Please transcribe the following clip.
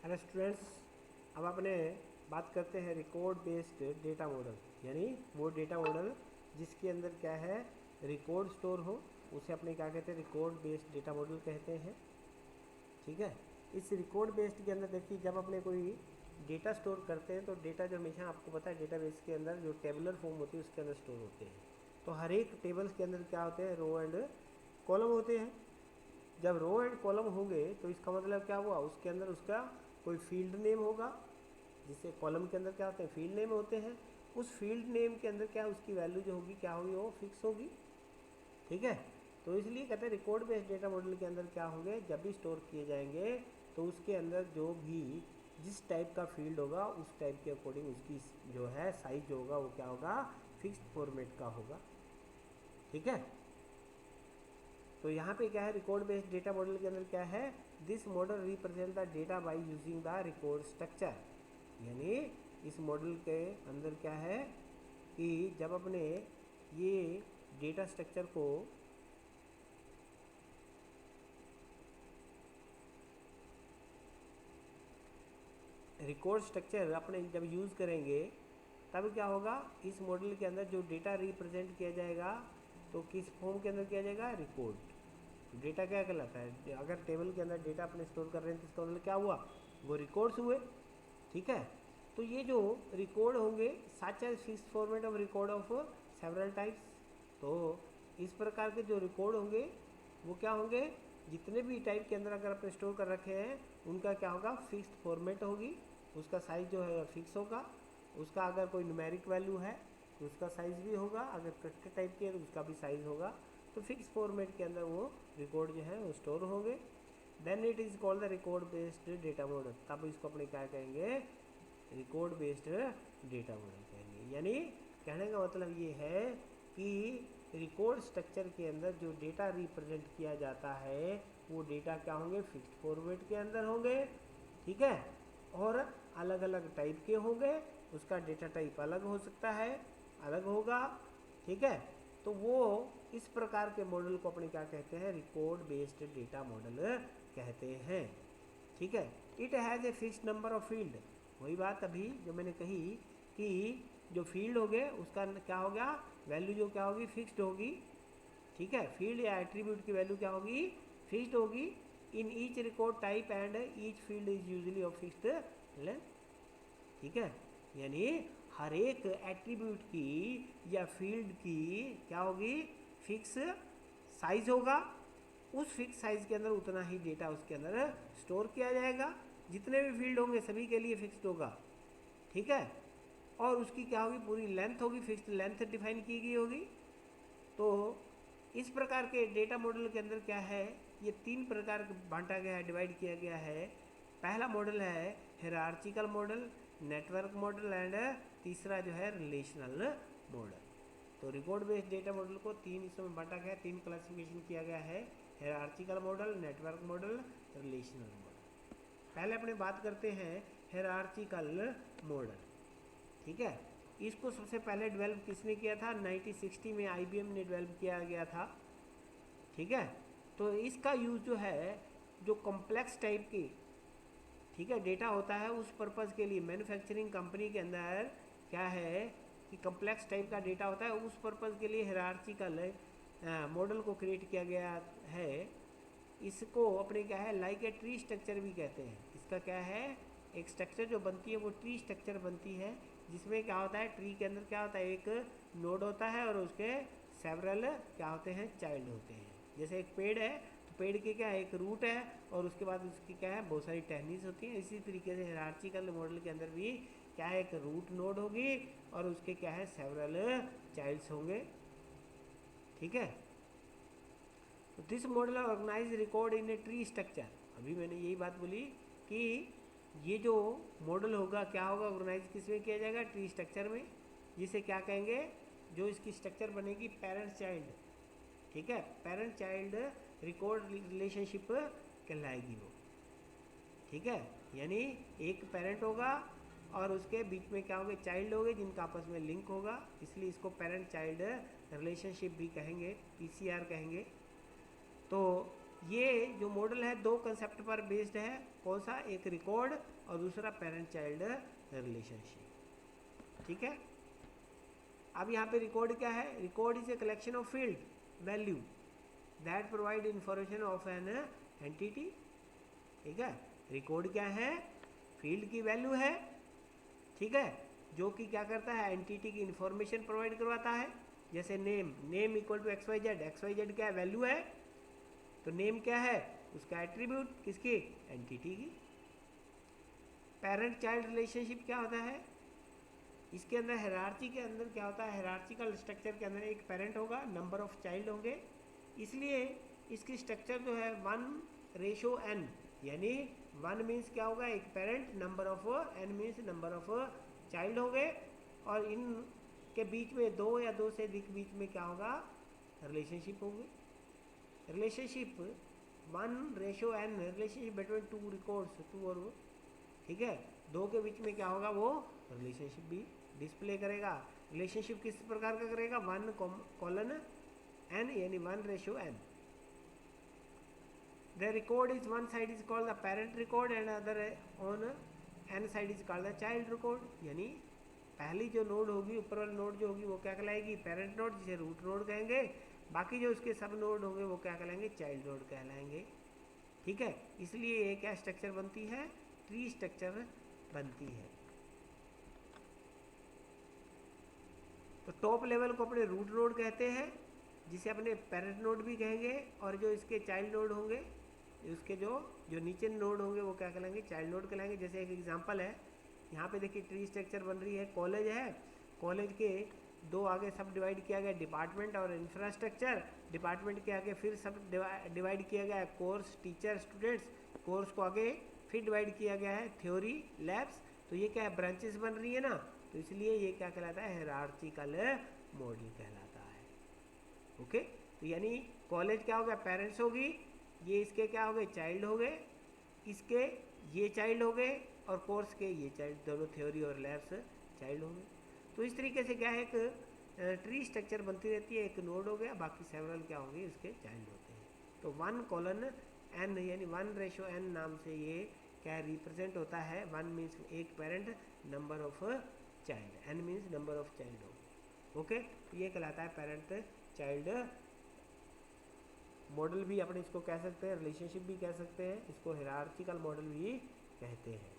Hello students, अब अपने बात करते हैं रिकॉर्ड बेस्ड डेटा मॉडल, यानी वो डेटा मॉडल जिसके अंदर क्या है, रिकॉर्ड स्टोर हो, उसे अपने क्या कहते हैं, रिकॉर्ड बेस्ड डेटा मॉडल कहते हैं। ठीक है। इस रिकॉर्ड बेस्ड के अंदर देखिए, जब अपने कोई डेटा स्टोर करते हैं तो डेटा जो हमेशा आपको पता है डेटाबेस के अंदर जो टेबुलर फॉर्म होती है उसके अंदर स्टोर होते हैं। तो हर एक टेबल्स के अंदर क्या होते हैं, रो एंड कॉलम होते हैं। जब रो एंड कॉलम होंगे तो इसका मतलब क्या हुआ, उसके अंदर उसका कोई फील्ड नेम होगा, जिससे कॉलम के अंदर क्या होते हैं, फील्ड नेम होते हैं। उस फील्ड नेम के अंदर क्या उसकी वैल्यू जो होगी क्या होगी, वो फिक्स होगी। ठीक है। तो इसलिए कहते हैं रिकॉर्ड बेस्ड डेटा मॉडल के अंदर क्या होंगे, जब भी स्टोर किए जाएंगे तो उसके अंदर जो भी जिस टाइप का फील्ड होगा उस टाइप के अकॉर्डिंग उसकी जो है साइज जो होगा वो क्या होगा, फिक्स्ड फॉर्मेट का होगा। ठीक है। तो यहाँ पे क्या है, रिकॉर्ड बेस्ड डेटा मॉडल के अंदर क्या है, this model represent the data by using the record structure. यानी इस मॉडल के अंदर क्या है कि जब अपने ये डेटा स्ट्रक्चर को रिकॉर्ड स्ट्रक्चर अपने जब यूज़ करेंगे तब क्या होगा, इस मॉडल के अंदर जो डेटा रिप्रेजेंट किया जाएगा तो किस फॉर्म के अंदर किया जाएगा, रिकॉर्ड। डेटा क्या कहलाता है, अगर टेबल के अंदर डेटा अपने स्टोर कर रहे हैं तो इसका मतलब क्या हुआ, वो रिकॉर्ड्स हुए। ठीक है। तो ये जो रिकॉर्ड होंगे such as fix format of record of several types. तो इस प्रकार के जो रिकॉर्ड होंगे वो क्या होंगे, जितने भी टाइप के अंदर अगर आपने स्टोर कर रखे हैं उनका क्या होगा, फिक्स्ड फॉर्मेट होगी, उसका साइज जो है फिक्स होगा। उसका अगर कोई न्यूमेरिक वैल्यू है तो उसका साइज़ भी होगा, अगर कैरेक्टर टाइप की है तो उसका भी साइज़ होगा। तो फिक्स फॉर्मेट के अंदर वो रिकॉर्ड जो है वो स्टोर होंगे। Then it is called the record based data model. तब इसको अपने क्या कहेंगे, रिकॉर्ड बेस्ड डेटा मॉडल कहेंगे। यानी कहने का मतलब ये है कि रिकॉर्ड स्ट्रक्चर के अंदर जो डेटा रिप्रेजेंट किया जाता है वो डेटा क्या होंगे, फिक्स्ड फॉर्मेट के अंदर होंगे। ठीक है। और अलग अलग टाइप के होंगे, उसका डेटा टाइप अलग हो सकता है, अलग होगा। ठीक है। तो वो इस प्रकार के मॉडल को अपने क्या कहते हैं, रिकॉर्ड बेस्ड डेटा मॉडल कहते हैं। ठीक है। It has a fixed number of field. वही बात अभी जो मैंने कही कि जो फील्ड हो गए उसका क्या हो गया, वैल्यू जो क्या होगी, फिक्स्ड होगी। ठीक है। फील्ड या एट्रीब्यूट की वैल्यू क्या होगी, फिक्स्ड होगी। In each record type and each field is usually of fixed length. ठीक है। यानी हर एक एट्रीब्यूट की या फील्ड की क्या होगी, फिक्स साइज होगा। उस फिक्स साइज के अंदर उतना ही डेटा उसके अंदर स्टोर किया जाएगा। जितने भी फील्ड होंगे सभी के लिए फिक्स्ड होगा। ठीक है। और उसकी क्या होगी, पूरी लेंथ होगी, फिक्स्ड लेंथ डिफाइन की गई होगी। तो इस प्रकार के डेटा मॉडल के अंदर क्या है, ये तीन प्रकार बांटा गया है, डिवाइड किया गया है। पहला मॉडल है hierarchical model, network model and तीसरा जो है रिलेशनल मॉडल। तो रिकॉर्ड बेस्ड डेटा मॉडल को तीन हिस्सों में बांटा गया है, तीन क्लासिफिकेशन किया गया है, hierarchical model, network model, relational model. पहले अपने बात करते हैं हायरार्चिकल मॉडल। ठीक है। इसको सबसे पहले डेवलप किसने किया था, 1960 में IBM ने डेवलप किया गया था। ठीक है। तो इसका यूज़ जो है, जो कॉम्प्लेक्स टाइप की, ठीक है, डेटा होता है उस पर्पज़ के लिए मैन्युफैक्चरिंग कंपनी के अंदर क्या है कि कॉम्प्लेक्स टाइप का डेटा होता है, उस पर्पज़ के लिए हायरार्चिकल मॉडल को क्रिएट किया गया है। इसको अपने क्या है, लाइक ए ट्री स्ट्रक्चर भी कहते हैं। इसका क्या है, एक स्ट्रक्चर जो बनती है वो ट्री स्ट्रक्चर बनती है, जिसमें क्या होता है, ट्री के अंदर क्या होता है, एक नोड होता है और उसके सेवरल क्या होते हैं, चाइल्ड होते हैं। जैसे एक पेड़ है तो पेड़ के क्या है, एक रूट है और उसके बाद उसकी क्या है, बहुत सारी टहनीज होती हैं। इसी तरीके से हायरार्चिकल मॉडल के अंदर भी क्या है, एक रूट नोड होगी और उसके क्या है, सेवरल चाइल्ड्स होंगे। ठीक है। तो this model organize record in a tree structure. अभी मैंने यही बात बोली कि ये जो मॉडल होगा क्या होगा, ऑर्गेनाइज किस में किया जाएगा, ट्री स्ट्रक्चर में, जिसे क्या कहेंगे, जो इसकी स्ट्रक्चर बनेगी पेरेंट चाइल्ड। ठीक है। पेरेंट चाइल्ड रिकॉर्ड रिलेशनशिप कहलाएगी वो। ठीक है। यानी एक पेरेंट होगा और उसके बीच में क्या होंगे, चाइल्ड होंगे जिनका आपस में लिंक होगा, इसलिए इसको पेरेंट चाइल्ड रिलेशनशिप भी कहेंगे, PCR कहेंगे। तो ये जो मॉडल है दो कंसेप्ट पर बेस्ड है, कौन सा, एक रिकॉर्ड और दूसरा पेरेंट चाइल्ड रिलेशनशिप। ठीक है। अब यहाँ पे रिकॉर्ड क्या है, record is a collection of field value that provide information of an entity. ठीक है, रिकॉर्ड क्या है, फील्ड की वैल्यू है, ठीक है, जो कि क्या करता है, एंटिटी की इंफॉर्मेशन प्रोवाइड करवाता है। जैसे name, name equal to X Y Z, X Y Z क्या है, वैल्यू है, तो नेम क्या है, उसका एट्रीब्यूट, किसकी, एंटिटी की। पेरेंट चाइल्ड रिलेशनशिप क्या होता है, इसके अंदर हायरार्ची के अंदर क्या होता है, हायरार्चिकल स्ट्रक्चर के अंदर एक पेरेंट होगा, नंबर ऑफ चाइल्ड होंगे, इसलिए इसकी स्ट्रक्चर जो है 1:n, यानी 1 मीन्स क्या होगा, एक parent, number of n means number of child होंगे, और इन के बीच में दो या दो से अधिक बीच में क्या होगा, रिलेशनशिप होगी। Relationship 1:n, relationship between two records, two और, ठीक है, दो के बीच में क्या होगा, वो रिलेशनशिप भी डिस्प्ले करेगा। रिलेशनशिप किस प्रकार का करेगा, 1:n, यानी 1:n। The record is one side is called the parent record and other on n side is called the child record। यानी पहली जो नोड होगी, ऊपर वाली नोड जो होगी वो क्या कहलाएगी, पेरेंट नोड, जिसे रूट नोड कहेंगे। बाकी जो उसके सब नोड होंगे वो क्या कहलाएंगे, चाइल्ड नोड कहलाएंगे। ठीक है, इसलिए ये क्या स्ट्रक्चर बनती है, ट्री स्ट्रक्चर बनती है। तो टॉप लेवल को अपने रूट नोड कहते हैं, जिसे अपने पेरेंट नोड भी कहेंगे, और जो इसके चाइल्ड नोड होंगे, उसके जो जो नीचे नोड होंगे वो क्या कहलाएंगे, चाइल्ड नोड कहलाएंगे। जैसे एक एग्जांपल है, यहाँ पे देखिए ट्री स्ट्रक्चर बन रही है, कॉलेज है, कॉलेज के दो आगे सब डिवाइड किया गया, डिपार्टमेंट और इंफ्रास्ट्रक्चर। डिपार्टमेंट के आगे फिर सब डिवाइड किया गया है, कोर्स, टीचर, स्टूडेंट्स। कोर्स को आगे फिर डिवाइड किया गया है, थ्योरी, लैब्स। तो ये क्या है, ब्रांचेस बन रही है ना, तो इसलिए ये क्या कहलाता है, हायरार्चिकल मॉडल कहलाता है। ओके, तो यानी कॉलेज क्या हो गया, पेरेंट्स होगी, ये इसके क्या हो गए, चाइल्ड हो गए, इसके ये चाइल्ड हो गए, और कोर्स के ये चाइल्ड, दोनों थ्योरी और लैब्स चाइल्ड हो गए। तो इस तरीके से क्या है, एक ट्री स्ट्रक्चर बनती रहती है, एक नोड हो गया, बाकी सेवरल क्या होंगे, इसके चाइल्ड होते हैं। तो 1:n, यानी 1:n नाम से ये क्या रिप्रेजेंट होता है। 1 मीन्स एक parent, number of child, n means number of child हो। ओके, तो ये कहलाता है पेरेंट चाइल्ड मॉडल भी अपन इसको कह सकते हैं, रिलेशनशिप भी कह सकते हैं, इसको हायरार्चिकल मॉडल भी कहते हैं।